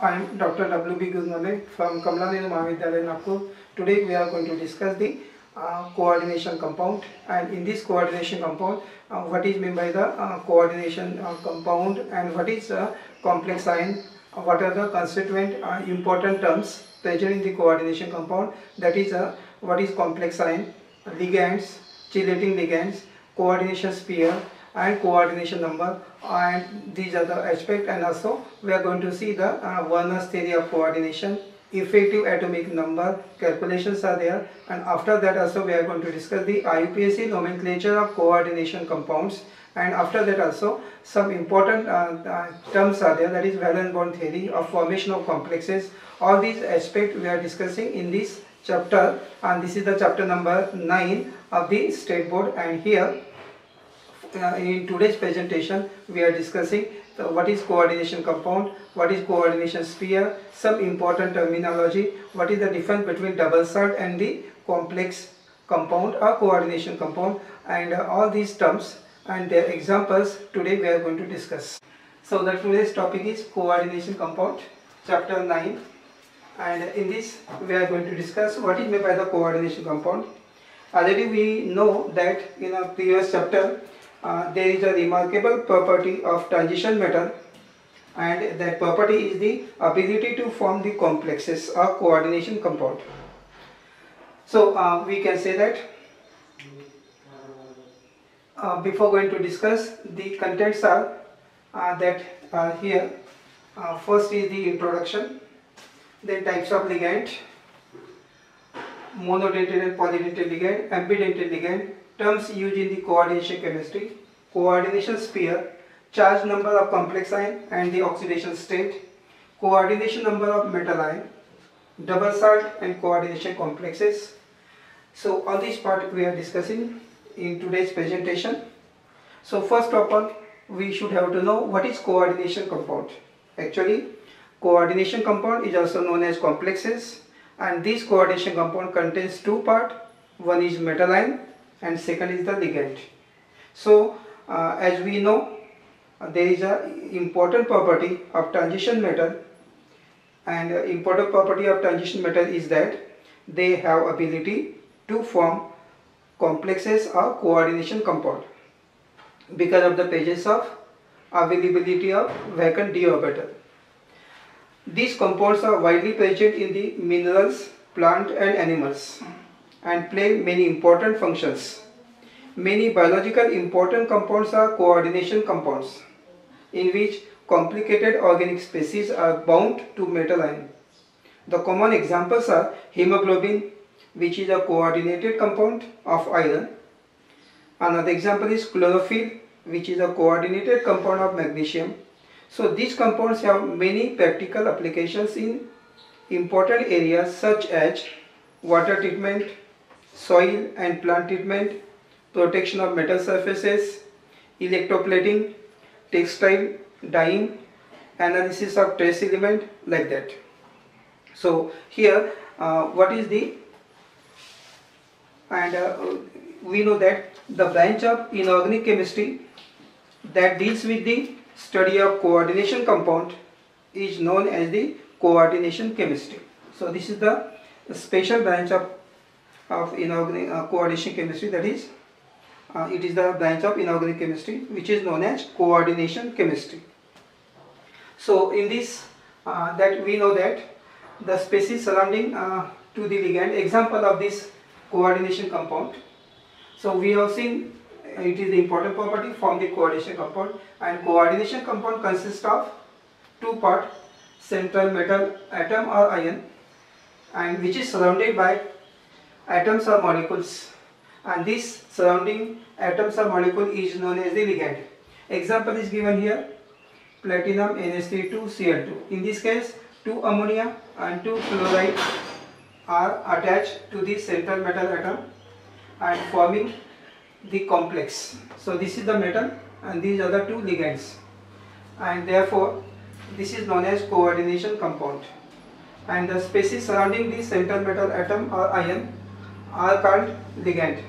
I am Dr. W.B. Gurnale from Kamla Nehru Mahavidyalaya, Nagpur. Today we are going to discuss the coordination compound, and in this coordination compound, what is meant by the coordination compound, and what is complex ion, what are the constituent important terms present in the coordination compound, that is what is complex ion, ligands, chelating ligands, coordination sphere and coordination number, and these are the aspects. And also we are going to see the Werner's theory of coordination, effective atomic number calculations are there, and after that also we are going to discuss the IUPAC nomenclature of coordination compounds, and after that also some important terms are there, that is valence bond theory of formation of complexes. All these aspects we are discussing in this chapter, and this is the chapter number 9 of the state board. And here in today's presentation we are discussing what is coordination compound, what is coordination sphere, some important terminology, what is the difference between double salt and the complex compound or coordination compound, and all these terms and their examples today we are going to discuss. So the today's topic is coordination compound, chapter 9, and in this we are going to discuss what is meant by the coordination compound. Already we know that in a previous chapter there is a remarkable property of transition metal, and that property is the ability to form the complexes or coordination compound. So we can say that before going to discuss the contents are that here first is the introduction, then types of ligand, monodentate and polydentate ligand, ambidentate ligand, terms used in the coordination chemistry, coordination sphere, charge number of complex ion and the oxidation state, coordination number of metal ion, double salt and coordination complexes. So all this part we are discussing in today's presentation. So first of all we should have to know what is coordination compound. Actually coordination compound is also known as complexes, and this coordination compound contains two parts. One is metal ion and second is the ligand. So as we know there is a important property of transition metal, and important property of transition metal is that they have ability to form complexes or coordination compound because of the presence of availability of vacant d orbital. These compounds are widely present in the minerals, plant and animals and play many important functions. Many biological important compounds are coordination compounds, in which complicated organic species are bound to metal ion. The common examples are hemoglobin, which is a coordinated compound of iron. Another example is chlorophyll, which is a coordinated compound of magnesium. So these compounds have many practical applications in important areas such as water treatment, soil and plant treatment, protection of metal surfaces, electroplating, textile, dyeing, analysis of trace element, like that. So here what is the, and we know that the branch of inorganic chemistry that deals with the study of coordination compound is known as the coordination chemistry. So this is the special branch of inorganic coordination chemistry, that is it is the branch of inorganic chemistry which is known as coordination chemistry. So in this that we know that the species surrounding to the ligand, example of this coordination compound. So we have seen it is the important property from the coordination compound, and coordination compound consists of two parts, central metal atom or ion, and which is surrounded by atoms or molecules, and this surrounding atoms or molecule is known as the ligand. Example is given here, platinum NH3 In this case 2 ammonia and 2 fluoride are attached to the central metal atom and forming the complex. So this is the metal and these are the two ligands, and therefore this is known as coordination compound, and the species surrounding the central metal atom or ion are called ligand.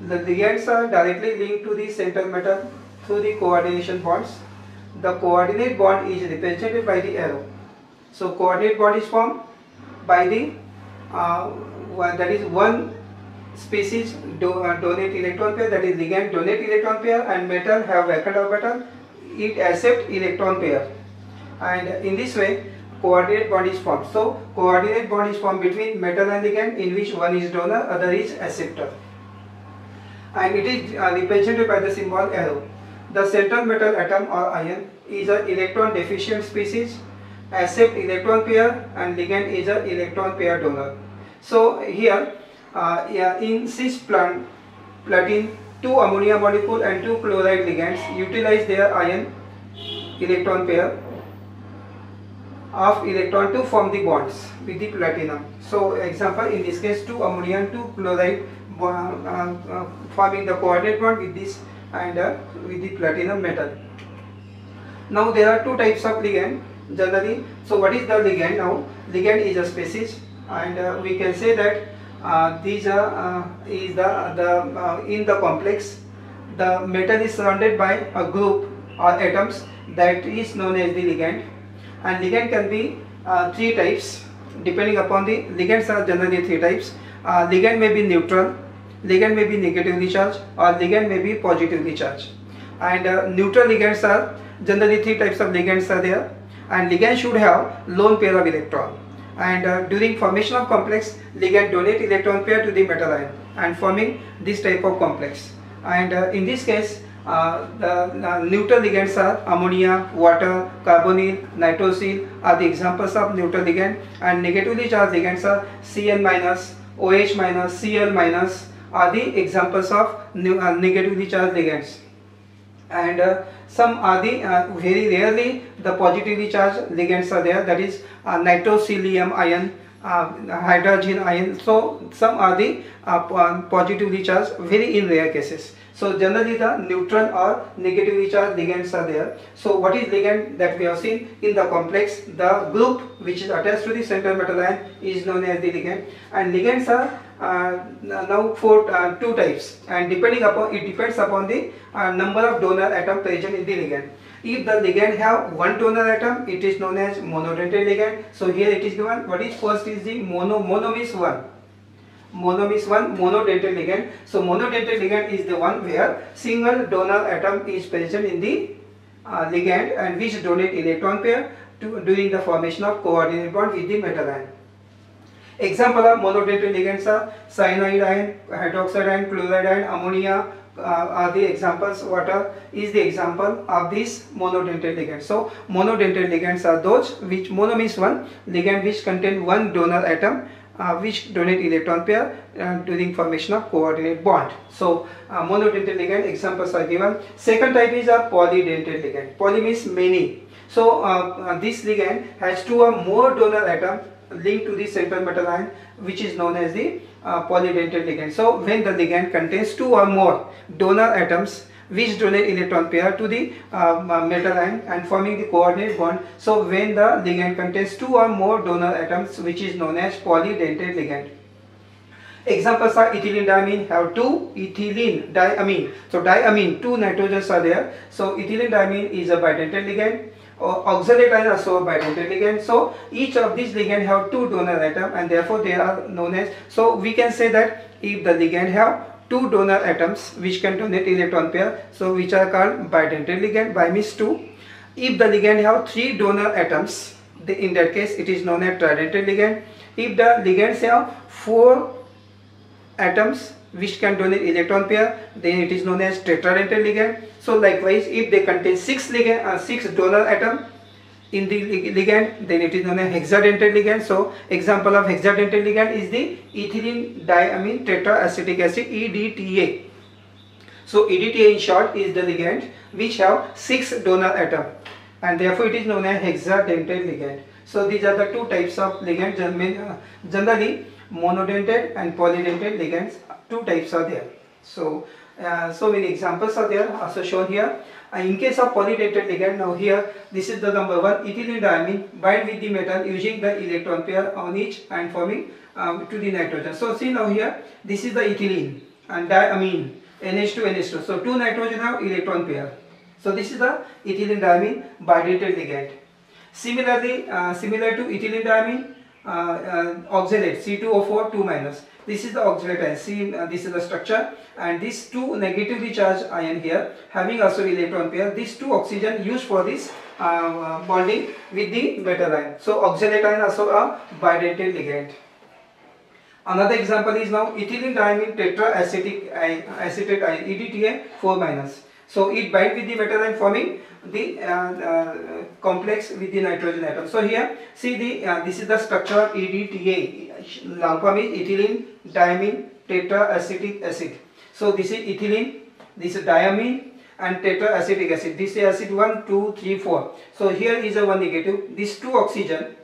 The ligands are directly linked to the central metal through the coordination bonds. The coordinate bond is represented by the arrow. So coordinate bond is formed by the that is one species donate electron pair, that is ligand donate electron pair, and metal have vacant orbital, it accept electron pair, and in this way coordinate bond is formed. So coordinate bond is formed between metal and ligand, in which one is donor, other is acceptor, and it is represented by the symbol arrow. The central metal atom or ion is an electron deficient species, accept electron pair, and ligand is an electron pair donor. So here in cis platin, two ammonia molecule and two chloride ligands utilize their ion electron pair of electron to form the bonds with the platinum. So example, in this case two ammonia and two chloride forming the coordinate bond with this and with the platinum metal. Now there are two types of ligand generally. So what is the ligand? Now ligand is a species, and we can say that these are is the in the complex the metal is surrounded by a group or atoms that is known as the ligand, and ligand can be three types depending upon the ligands are generally three types. Ligand may be neutral, ligand may be negatively charged, or ligand may be positively charged. And neutral ligands are generally three types of ligands are there, and ligand should have lone pair of electron, and during formation of complex ligand donate electron pair to the metal ion and forming this type of complex. And in this case the neutral ligands are ammonia, water, carbonyl, nitrosyl are the examples of neutral ligand, and negatively charged ligands are Cn minus, OH minus, Cl minus are the examples of negatively charged ligands. And some are the very rarely the positively charged ligands are there, that is nitrosylium ion, hydrogen ion. So some are the positively charged, very in rare cases. So generally the neutral or negatively charged ligands are there. So what is ligand that we have seen in the complex? The group which is attached to the central metal ion is known as the ligand, and ligands are now for two types, and depending upon it depends upon the number of donor atom present in the ligand. If the ligand have one donor atom, it is known as monodentate ligand. So here it is given. What is first is the mono means one. Mono means one, monodentate ligand. So monodentate ligand is the one where single donor atom is present in the ligand and which donate electron pair during the formation of coordinate bond with the metal ion. Example of monodentate ligands are cyanide ion, hydroxide ion, chloride ion, ammonia are the examples. Water is the example of this monodentate ligand. So monodentate ligands are those which mono means one, ligand which contain one donor atom which donate electron pair during formation of coordinate bond. So monodentate ligand examples are given. Second type is a polydentate ligand. Poly means many. So this ligand has two or more donor atom linked to the central metal ion, which is known as the polydentate ligand. So when the ligand contains two or more donor atoms which donate electron pair to the metal ion and forming the coordinate bond. So when the ligand contains two or more donor atoms, which is known as polydentate ligand. Examples are ethylene diamine have two ethylene diamine. So diamine, two nitrogens are there. So ethylene diamine is a bidentate ligand. Oxalate ion also a bidentate ligand. So each of these ligand have two donor atom and therefore they are known as. So we can say that if the ligand have two donor atoms which can donate electron pair, so which are called bidentate ligand, bi means two. If the ligand have three donor atoms, in that case it is known as tridentate ligand. If the ligands have four atoms which can donate electron pair, then it is known as tetradentate ligand. So likewise, if they contain six donor atom in the ligand, then it is known as hexadentate ligand. So example of hexadentate ligand is the ethylene diamine tetraacetic acid, EDTA. So EDTA in short is the ligand which have six donor atom and therefore it is known as hexadentate ligand. So these are the two types of ligand. Generally monodentate and polydentate ligands, two types are there. So so many examples are there also shown here. In case of polydentate ligand, now here this is the number one, ethylene diamine bind with the metal using the electron pair on each and forming to the nitrogen. So see now here this is the ethylene and diamine NH2 NH2. So two nitrogen have electron pair. So this is the ethylene diamine bidentate ligand. Similarly, similar to ethylene diamine, oxalate C2O4 2-. This is the oxalate ion. See, this is the structure, and these two negatively charged ion here having also electron pair. These two oxygen used for this bonding with the metal ion. So oxalate ion also a bidentate ligand. Another example is now ethylene diamine tetraacetic acetate ion EDTA 4-. So it binds with the metal ion forming the complex with the nitrogen atom. So here see the this is the structure of EDTA. Long form is ethylene diamine tetraacetic acid. So this is ethylene, this is diamine and tetraacetic acid. This is acid 1, 2, 3, 4. So here is a one negative. These two oxygen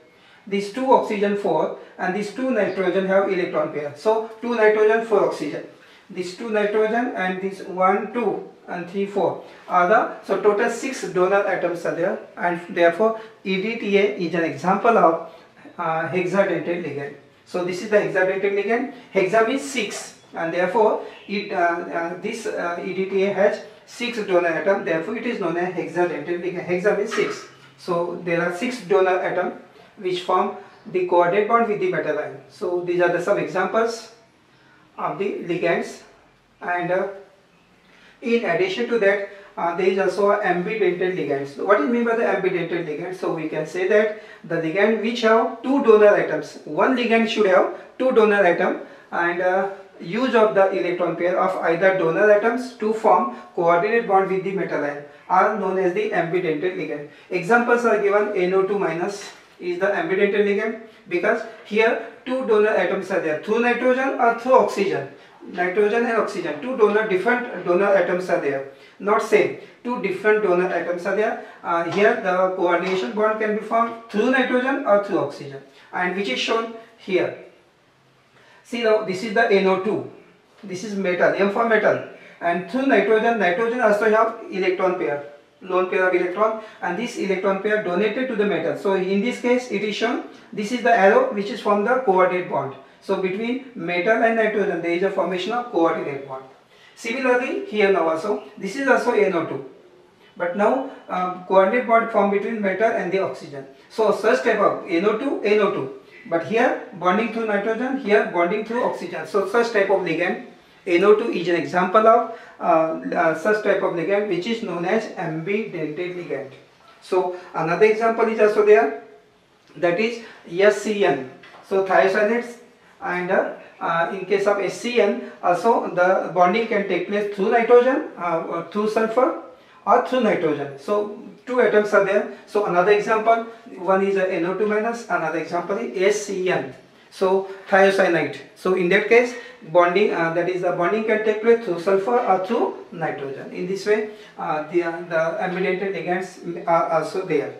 4 and these two nitrogen have electron pair. So 2 nitrogen 4 oxygen. These 2 nitrogen and this 1, 2 and 3, 4 are the, so total 6 donor atoms are there, and therefore EDTA is an example of hexadentate ligand. So this is the hexadentate ligand. Hexa means 6, and therefore this EDTA has 6 donor atoms. Therefore it is known as hexadentate ligand. Hexa means 6. So there are 6 donor atoms which form the coordinate bond with the metal ion. So these are some examples of the ligands, and in addition to that there is also ambidentate ligands. So what is meant by the ambidentate ligand? So we can say that the ligand which have 2 donor atoms, one ligand should have 2 donor atoms, and use of the electron pair of either donor atoms to form coordinate bond with the metal ion are known as the ambidentate ligand. Examples are given. NO2- is the ambidentate ligand because here 2 donor atoms are there through nitrogen or through oxygen. Nitrogen and oxygen, 2 different donor atoms are there, not same. 2 different donor atoms are there. Here the coordination bond can be formed through nitrogen or through oxygen, and which is shown here. See now, this is the NO2. This is metal, M for metal, and through nitrogen also have electron pair, lone pair of electron, and this electron pair donated to the metal. So in this case it is shown, this is the arrow which is from the coordinate bond. So between metal and nitrogen there is a formation of coordinate bond. Similarly here now also, this is also NO2, but now coordinate bond formed between metal and the oxygen. So such type of NO2, but here bonding through nitrogen, here bonding through oxygen. So such type of ligand, NO2 is an example of such type of ligand which is known as ambidentate ligand. So another example is also there, that is SCN. So thiocyanates, and in case of SCN also the bonding can take place through nitrogen, or through sulfur or through nitrogen. So 2 atoms are there. So another example, one is a NO2-, another example is SCN. So thiocyanate. So in that case bonding, that is the bonding can take place through sulfur or through nitrogen. In this way the ambidentate ligands are also there.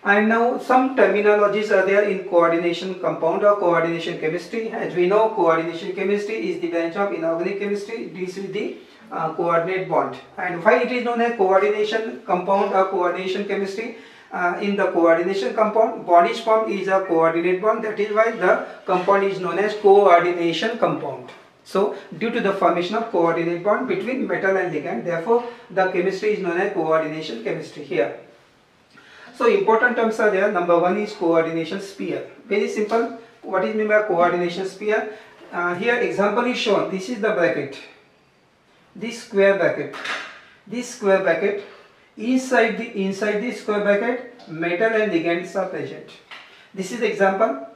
And now some terminologies are there in coordination compound or coordination chemistry. As we know, coordination chemistry is the branch of inorganic chemistry, deals with the coordinate bond. And why it is known as coordination compound or coordination chemistry? In the coordination compound, bond is formed is a coordinate bond. That is why the compound is known as coordination compound. So due to the formation of coordinate bond between metal and ligand, therefore the chemistry is known as coordination chemistry here. So important terms are there. Number 1 is coordination sphere. Very simple. What is meant by coordination sphere? Here example is shown. This is the bracket. This square bracket. This square bracket. Inside this square bracket, metal and ligands are present. This is example.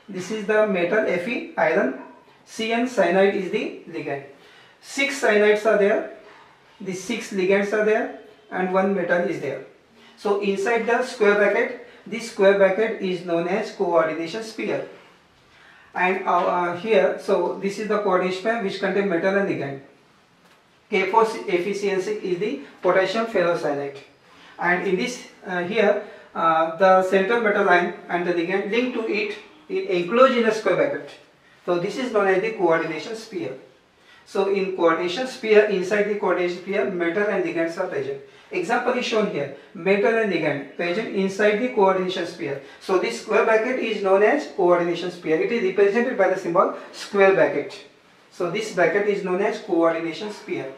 This is the metal Fe, iron. Cn, cyanide is the ligand. 6 cyanides are there. These 6 ligands are there, and 1 metal is there. So inside the square bracket, this square bracket is known as coordination sphere. And here, so this is the coordination sphere which contains metal and ligand. K4FeCN6 is the potassium ferrocyanide. And in this here, the central metal ion and the ligand linked to it is enclosed in a square bracket. So this is known as the coordination sphere. So in coordination sphere, inside the coordination sphere, metal and ligands are present. Example is shown here, metal and ligand present inside the coordination sphere. So this square bracket is known as coordination sphere. It is represented by the symbol square bracket. So this bracket is known as coordination sphere.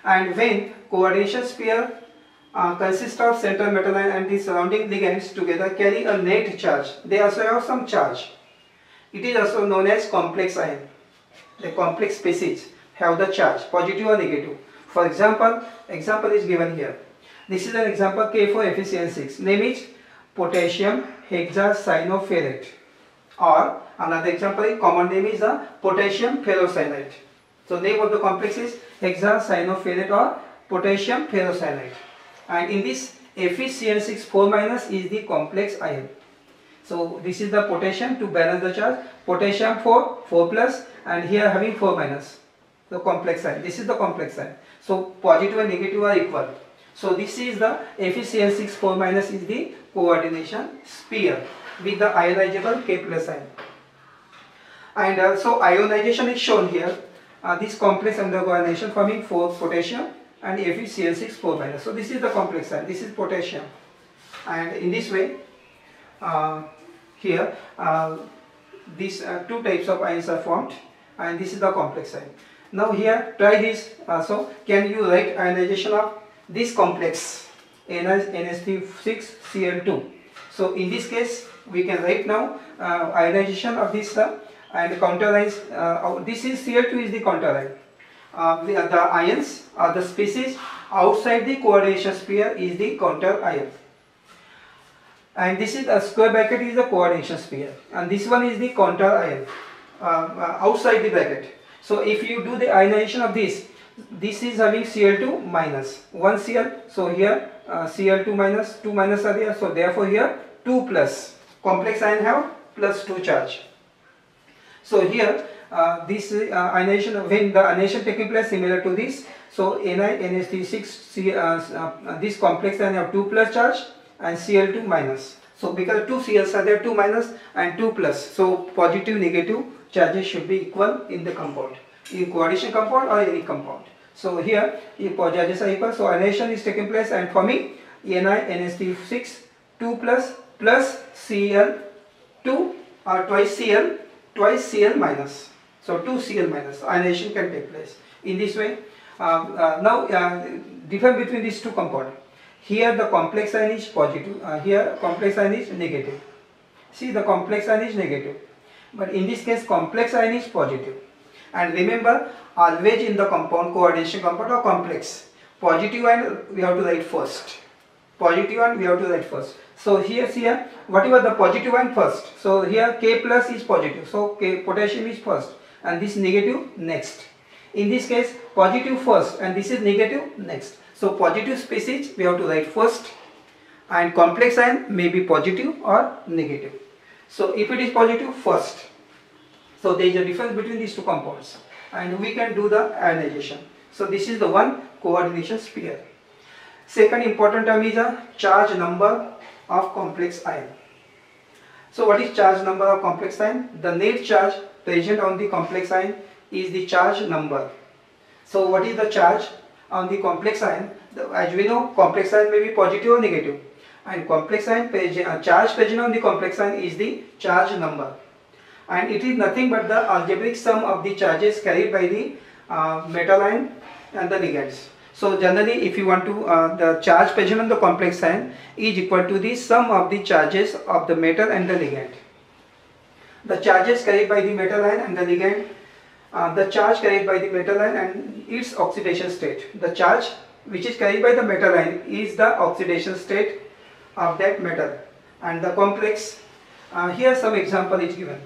And when coordination sphere consists of central metal ion and the surrounding ligands together carry a net charge. They also have some charge. It is also known as complex ion. The complex species have the charge, positive or negative. For example is given here. This is an example K4Fe6. Name is potassium hexacyanoferrate. Or another example is common name is the potassium ferrocyanide. So name of the complex is hexacyanoferrate or potassium ferrocyanide. And in this FeCN6 4- is the complex ion. So this is the potassium to balance the charge. Potassium 4+, and here having 4-. The complex ion. This is the complex ion. So positive and negative are equal. So this is the FeCN6 4- is the coordination sphere with the ionizable K+ ion. And so ionization is shown here. This complex undergo ionization forming 4 potassium and FeCN6 4-. So this is the complex ion. This is potassium. And in this way, here these two types of ions are formed, and this is the complex ion. Now here try this. So can you write ionization of this complex NH6Cl2? So in this case we can write now ionization of this and counterize. This is Cl2 is the counter ion. The ions or the species outside the coordination sphere is the counter ion. And this is a square bracket is the coordination sphere, and this one is the counter ion outside the bracket. So if you do the ionization of this is having Cl2 minus 1 Cl. So here Cl2 minus 2 minus are there. So therefore here 2+. Complex ion have +2 charge. So here this ionization, when the ionization taking place similar to this. So NiNH3 this complex ion have 2+ charge and Cl2 minus. So because 2 Cls are there, 2- and 2+. So positive negative charges should be equal in the compound, in coordination compound or any compound. So here if charges are equal, so ionization is taking place and forming NiNH3 2+ plus Cl2 or twice Cl minus. So 2 Cl minus ionization can take place. In this way, now difference between these two compounds. Here the complex ion is positive, here complex ion is negative. See, the complex ion is negative, but in this case complex ion is positive. And remember, always in the compound, coordination compound or complex, positive ion we have to write first. Positive ion we have to write first. So here whatever the positive ion first. So here K+ is positive, so K potassium is first, and this negative next. In this case positive first and this is negative next. So positive species we have to write first, and complex ion may be positive or negative. So if it is positive first, so there is a difference between these two compounds and we can do the ionization. So this is the one coordination sphere. Second important term is a charge number of complex ion. So what is charge number of complex ion? The net charge present on the complex ion is the charge number. So what is the charge on the complex ion? As we know, complex ion may be positive or negative, and complex ion charge present on the complex ion is the charge number, and it is nothing but the algebraic sum of the charges carried by the metal ion and the ligands. So generally, if you want to the charge present on the complex ion is equal to the sum of the charges of the metal and the ligand. The charges carried by the metal ion and the ligand, the charge carried by the metal ion and its oxidation state. The charge which is carried by the metal ion is the oxidation state of that metal, and the complex. Here some example is given.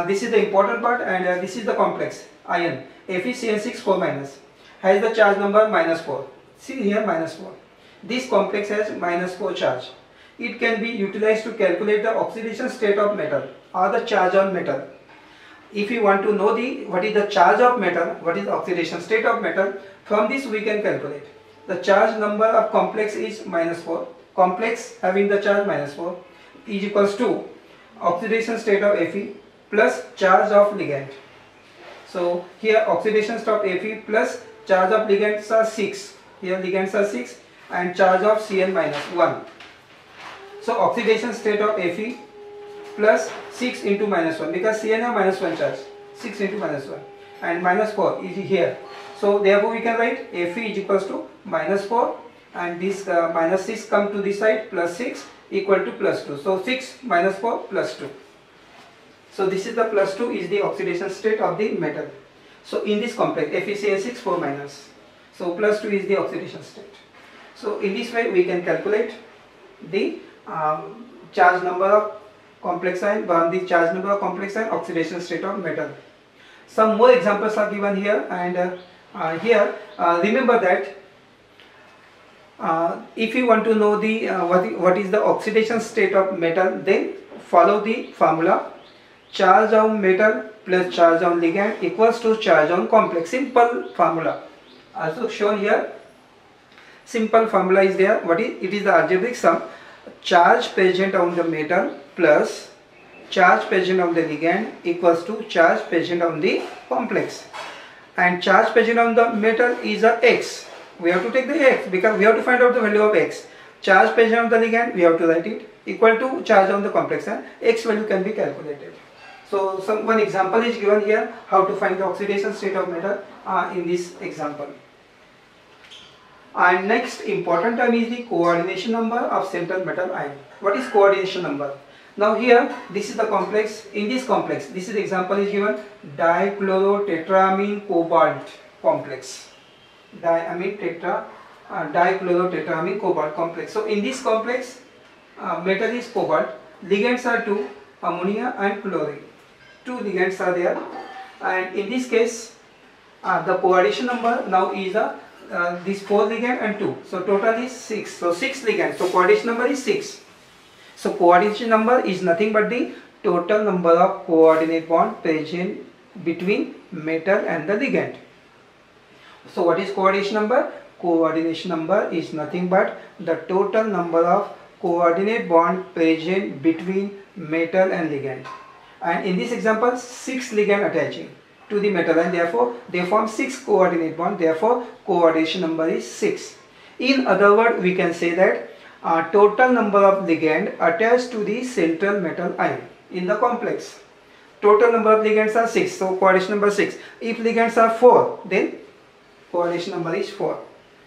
This is the important part, and this is the complex ion FeCN6 4- has the charge number -4. See here -4. This complex has -4 charge. It can be utilized to calculate the oxidation state of metal or the charge on metal. If you want to know what is the charge of metal, what is the oxidation state of metal, from this we can calculate. The charge number of complex is -4. Complex having the charge -4 is equals to oxidation state of Fe plus charge of ligand. So here oxidation state of Fe plus charge of ligands are 6. Here ligands are 6 and charge of Cl -1. So oxidation state of Fe plus 6 into -1, because Cl have -1 charge. 6 into -1 and -4 is here. So therefore we can write Fe is equals to -4 and this minus 6 come to this side, plus 6 equal to plus 2. So 6 minus 4 plus 2. So this is the plus 2 is the oxidation state of the metal. So in this complex FeCl6 4 minus. So plus 2 is the oxidation state. So in this way we can calculate the charge number of complex ion, the charge number of complex ion, oxidation state of metal. Some more examples are given here, and here remember that if you want to know the what is the oxidation state of metal, then follow the formula: charge on metal plus charge on ligand equals to charge on complex. Simple formula, also shown here. Simple formula is there. What is it? Is the algebraic sum: charge present on the metal plus charge present on the ligand equals to charge present on the complex. And charge present on the metal is a x. We have to take the x because we have to find out the value of x. Charge present on the ligand, we have to write it equal to charge on the complex, and x value can be calculated. So one example is given here how to find the oxidation state of metal in this example. And next important term is the coordination number of central metal ion. What is coordination number? Now here this is the complex. In this complex, this is the example is given: dichlorotetramine cobalt complex. Dichlorotetramine cobalt complex. So in this complex, metal is cobalt. Ligands are 2, ammonia and chlorine. 2 ligands are there, and in this case, the coordination number now is this 4 ligand and 2. So total is 6. So 6 ligands. So coordination number is 6. So coordination number is nothing but the total number of coordinate bond present between metal and the ligand. So what is coordination number? Coordination number is nothing but the total number of coordinate bond present between metal and ligand. And in this example, 6 ligand attaching to the metal, and therefore they form 6 coordinate bond. Therefore coordination number is 6. In other words, we can say that total number of ligand attached to the central metal ion in the complex. Total number of ligands are 6. So coordination number 6. If ligands are 4, then coordination number is 4.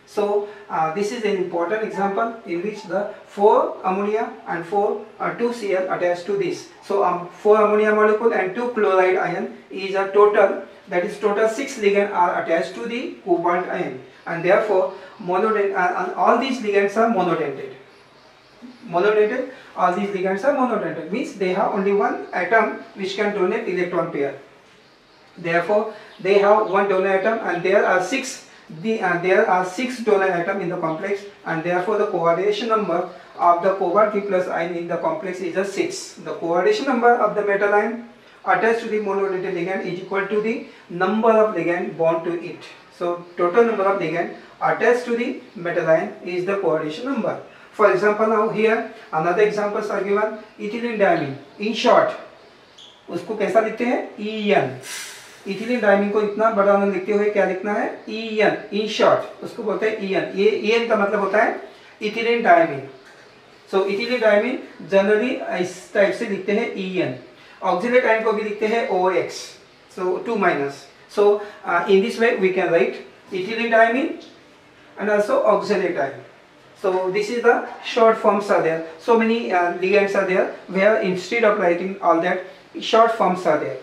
So this is an important example in which the 4 ammonia and 2 Cl attached to this. So 4 ammonia molecule and 2 chloride ion is a total, that is total 6 ligand are attached to the cobalt ion, and therefore all these ligands are monodentate. All these ligands are monodentate, means they have only one atom which can donate electron pair. Therefore they have one donor atom, and there are 6 donor atoms in the complex, and therefore the coordination number of the cobalt plus ion in the complex is a 6. The coordination number of the metal ion attached to the monodentate ligand is equal to the number of ligand bound to it. So total number of ligand attached to the metal ion is the coordination number. For example, now here another examples are given: ethylene diamine. In short, उसको कैसा लिखते हैं? EN. Ethylene diamine को इतना बड़ा न लिखते हुए क्या लिखना है? EN. इन शॉर्ट उसको बोलते हैं EN. ये EN का मतलब होता है इथिलीन डायमीन. सो इथिलीन डायमीन जनरली इस टाइप से लिखते हैं EN. ऑक्सिलेट आयन को भी लिखते हैं OX. So 2 minus. So in this way we can write ethylene diamine and also oxalate ion. So this is the short forms are there. So many ligands are there where instead of writing all that, short forms are there.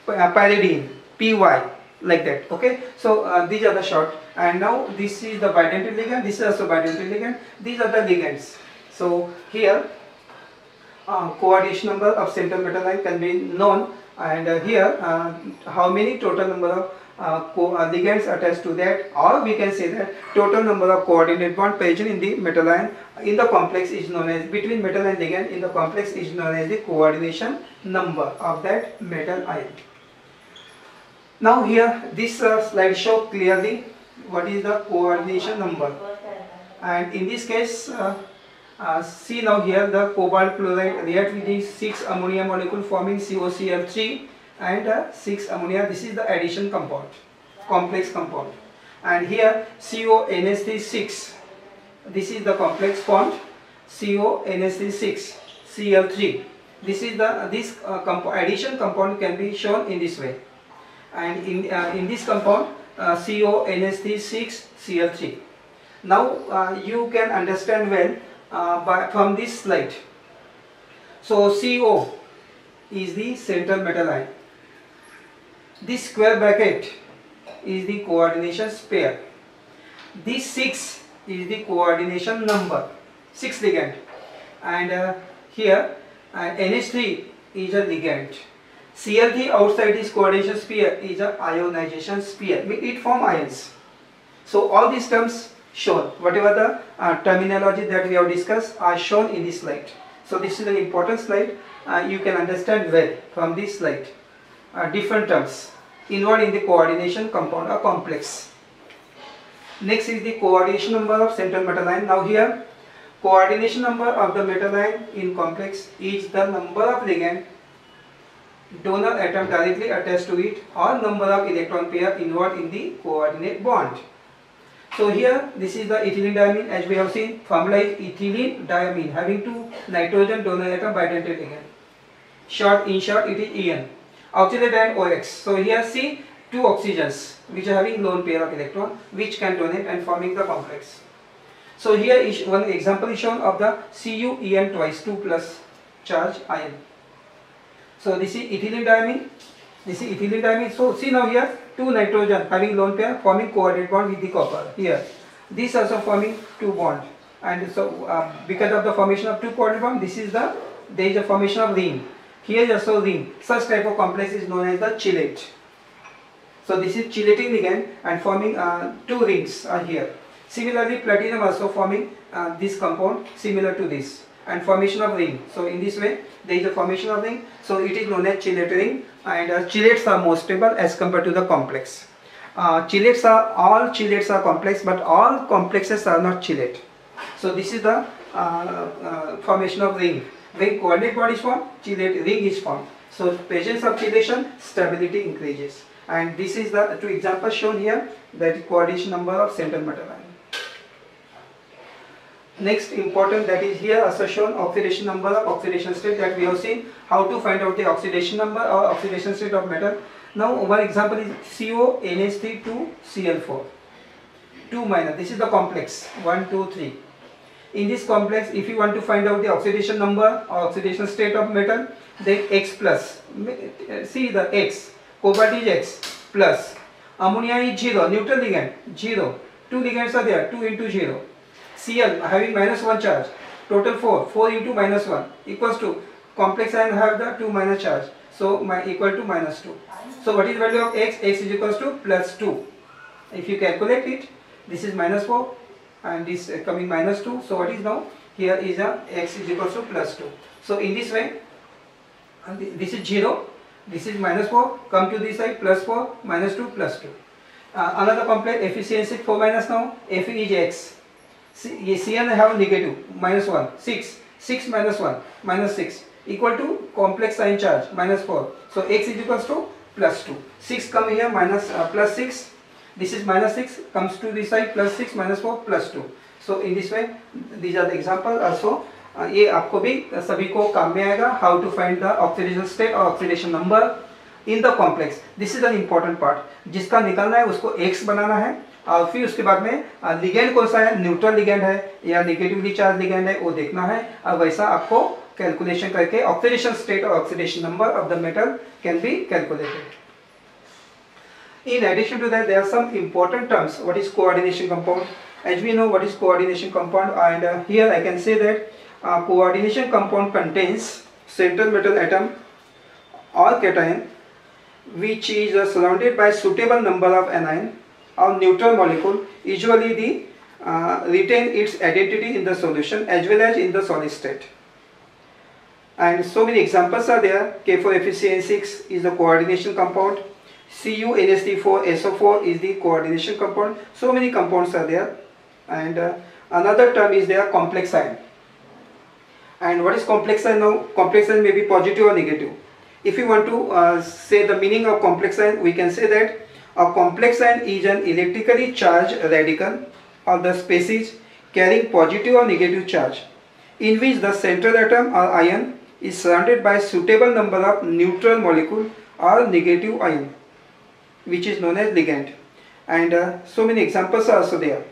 Pyridine, PY, like that. Okay. So these are the short. And now this is the bidentate ligand. This is also bidentate ligand. These are the ligands. So here coordination number of central metal ion can be known, and here how many total number of ligands attached to that, or we can say that total number of coordinate bond present in the metal ion in the complex is known as, between metal and ligand in the complex is known as the coordination number of that metal ion. Now here this slide show clearly what is the coordination number, and in this case see now here the cobalt chloride react with the 6 ammonia molecule forming COCl3 and 6 ammonia. This is the addition compound, complex compound, and here CONH3 this is the complex bond CONH3 Cl3. This is the addition compound can be shown in this way, and in this compound CONH3 Cl3. Now you can understand well from this slide. So CO is the central metal ion. This square bracket is the coordination pair. This 6 is the coordination number, 6 ligand, and here NH3 is a ligand. Cl3 outside this coordination sphere is a ionization sphere. It forms ions. So all these terms shown, whatever the terminology that we have discussed are shown in this slide. So this is an important slide. You can understand well from this slide. Different terms involved in the coordination compound or complex. Next is the coordination number of central metal ion. Now here, coordination number of the metal ion in complex is the number of ligand donor atom directly attached to it or number of electron pair involved in the coordinate bond. So here this is the ethylene diamine, as we have seen. Formula is ethylene diamine having 2 nitrogen donor atom bidentate ligand. In short it is EN. Auxiliary ion OX. So here see 2 oxygens which are having lone pair of electron which can donate and forming the complex. So here is one example is shown of the CuEn twice 2 plus charge ion. So this is ethylene diamine. This is ethylene diamine. So see now here 2 nitrogen having lone pair forming coordinate bond with the copper. Here this also forming 2 bond, and so because of the formation of 2 coordinate bond, there is a formation of ring. Here is also ring. Such type of complex is known as the chelate. So this is chelating ligand and forming 2 rings are here. Similarly, platinum also forming this compound similar to this and formation of ring. So in this way there is a formation of ring. So it is known as chelate ring, and chelates are more stable as compared to the complex. All chelates are complex, but all complexes are not chelate. So this is the formation of ring. When coordinate bond is formed, chelate ring is formed. So presence of chelation, stability increases. And this is the 2 examples shown here, that is coordination number of central metal ion. Next important, that is here also shown, oxidation number of oxidation state, that we have seen how to find out the oxidation number or oxidation state of metal. Now one example is CO NH3 to Cl4 2 minus. This is the complex 1 2 3. In this complex, if you want to find out the oxidation number or oxidation state of metal, then X plus, see the X, cobalt is X plus, ammonia is 0, neutral ligand 0, 2 ligands are there, 2 into 0. Cl having minus 1 charge, total 4 into minus 1 equals to, complex ion have the 2 minus charge, so equal to minus 2. So what is the value of X? X is equals to plus 2. If you calculate it, this is minus 4 and this coming minus 2. So what is now? Here is a X is equals to plus 2. So in this way, this is 0, this is minus 4, come to this side, plus 4, minus 2, plus 2. Another complex, efficiency 4 minus now, Fe is X. Cn have negative, minus 1, 6 minus 1, minus 6, equal to complex ion charge, minus 4. So X is equals to plus 2. 6 come here, minus plus 6, this is minus 6, comes to this side, plus 6, minus 4, plus 2. So in this way, these are the examples. Also ये आपको भी सभी को काम में आएगा, how to find the oxidation state or oxidation number in the complex. This is an important part. जिसका निकालना है उसको X बनाना है, और फिर उसके बाद में लिगेंड कौन सा है, न्यूट्रल लिगेंड है या नेगेटिवली चार्ज लिगेंड है, वो देखना है, और वैसा आपको कैलकुलेशन करके ऑक्सीडेशन स्टेट और oxidation number of the metal can be calculated. In addition to that, there are some important terms. What is coordination compound? As we know what is coordination compound, and here I can say that coordination compound contains central metal atom or cation which is surrounded by suitable number of anion or neutral molecule. Usually the retain its identity in the solution as well as in the solid state. And so many examples are there. K4FeCN6 is the coordination compound. CuNH3,4SO4 is the coordination compound. So many compounds are there. And another term is there, complex ion. And what is complex ion now? Complex ion may be positive or negative. If you want to say the meaning of complex ion, we can say that a complex ion is an electrically charged radical or the species carrying positive or negative charge, in which the central atom or ion is surrounded by suitable number of neutral molecule or negative ion, which is known as ligand. And so many examples are also there.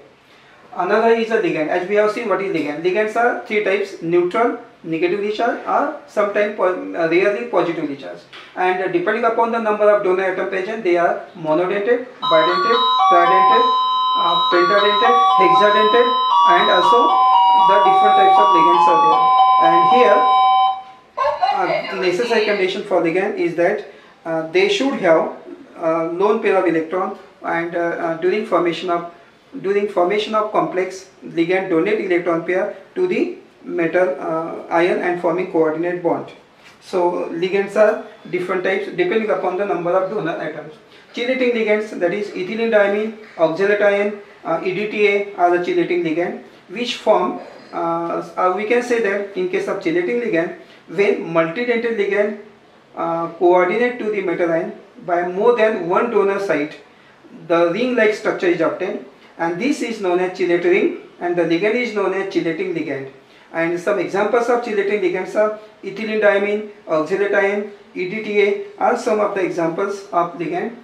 Another is a ligand. As we have seen, what is ligand? Ligands are three types: neutral, negatively charged, or sometimes rarely positively charged. And depending upon the number of donor atom present, they are monodentate, bidentate, tridentate, pentadentate, hexadentate, and also the different types of ligands are there. And here, necessary condition for ligand is that they should have lone pair of electron, and during formation of complex, ligand donate electron pair to the metal ion and forming coordinate bond. So ligands are different types depending upon the number of donor atoms. Chelating ligands, that is ethylene diamine, oxalate ion, EDTA are the chelating ligand, which form, we can say that in case of chelating ligand, when multidentate ligand coordinate to the metal ion by more than one donor site, the ring-like structure is obtained, and this is known as chelate ring, and the ligand is known as chelating ligand. And some examples of chelating ligands are ethylene diamine, oxalate ion, EDTA are some of the examples of ligand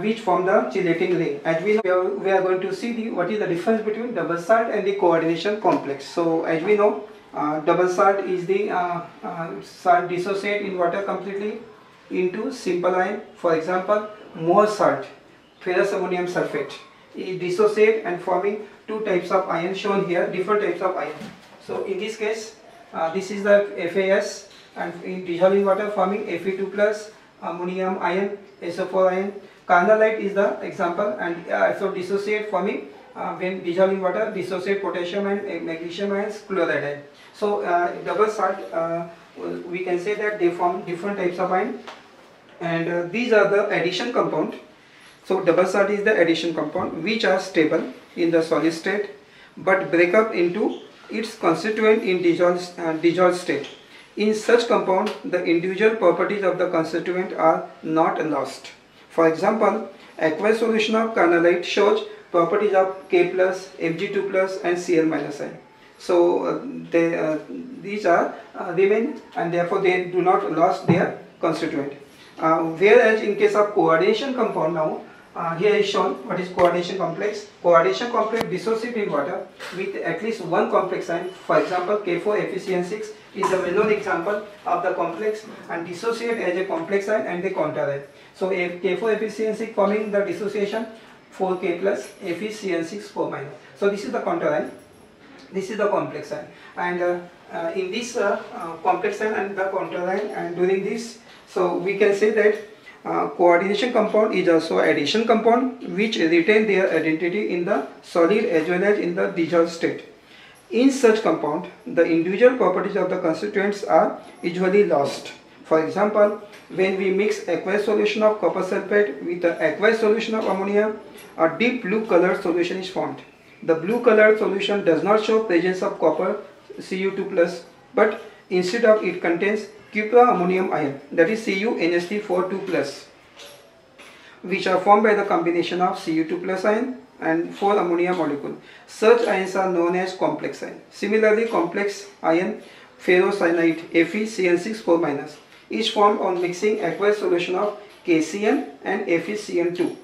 which form the chelating ring. As we know, we are going to see what is the difference between double salt and the coordination complex. So as we know, double salt is the salt dissociate in water completely into simple ion. For example, more salt, ferrous ammonium sulfate, is dissociate and forming two types of ion shown here, different types of ion. So in this case, this is the FAS, and in dissolving water forming Fe2 plus ammonium ion, SO4 ion. Carnallite is the example, and so dissociate forming when dissolving water, dissociate potassium and magnesium ions, chloride ion. So double salt, we can say that they form different types of ion, and these are the addition compound. So double salt is the addition compound which are stable in the solid state but break up into its constituent in dissolved state. In such compound, the individual properties of the constituent are not lost. For example, aqueous solution of carnallite shows properties of K+, Mg2+, and Cl- ion. So these are remain, and therefore they do not lose their constituent. Whereas in case of coordination compound, now here is shown what is coordination complex. Coordination complex dissociate in water with at least one complex ion. For example, K4FeCN6 is a well-known example of the complex, and dissociate as a complex ion and the counter ion. So if K4FeCN6 forming the dissociation 4K plus FeCN6 4-. So this is the counter ion, this is the complex ion, and in this complex ion and the counter ion, and during this, so we can say that coordination compound is also addition compound which retain their identity in the solid as well as in the dissolved state. In such compound, the individual properties of the constituents are usually lost. For example, when we mix aqueous solution of copper sulfate with the aqueous solution of ammonia, a deep blue colored solution is formed. The blue colored solution does not show presence of copper Cu2+, but instead of it contains cupra-ammonium ion, that is CuNH342+, which are formed by the combination of Cu2+ ion and 4 ammonia molecule. Such ions are known as complex ion. Similarly, complex ion ferrocyanide FeCN6 4- is formed on mixing aqueous solution of KCN and FeCN2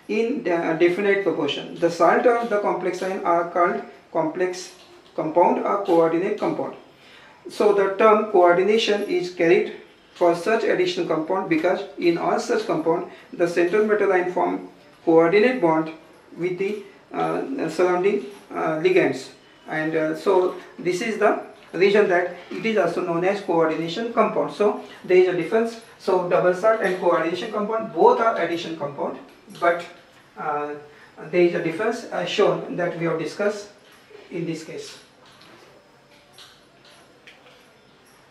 in definite proportion. The salt of the complex ion are called complex compound or coordinate compound. So the term coordination is carried for such additional compound because in all such compound the central metal ion form coordinate bond with the surrounding ligands, and so this is the reason that it is also known as coordination compound. So there is a difference. So double salt and coordination compound both are addition compound, but there is a difference shown that we have discussed in this case.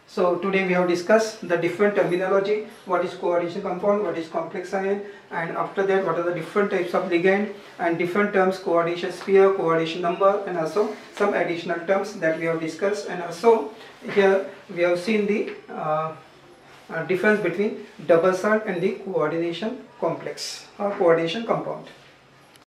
So today we have discussed the different terminology, what is coordination compound, what is complex ion, and after that what are the different types of ligand and different terms, coordination sphere, coordination number, and also some additional terms that we have discussed. And also here we have seen the difference between double salt and the coordination complex or coordination compound.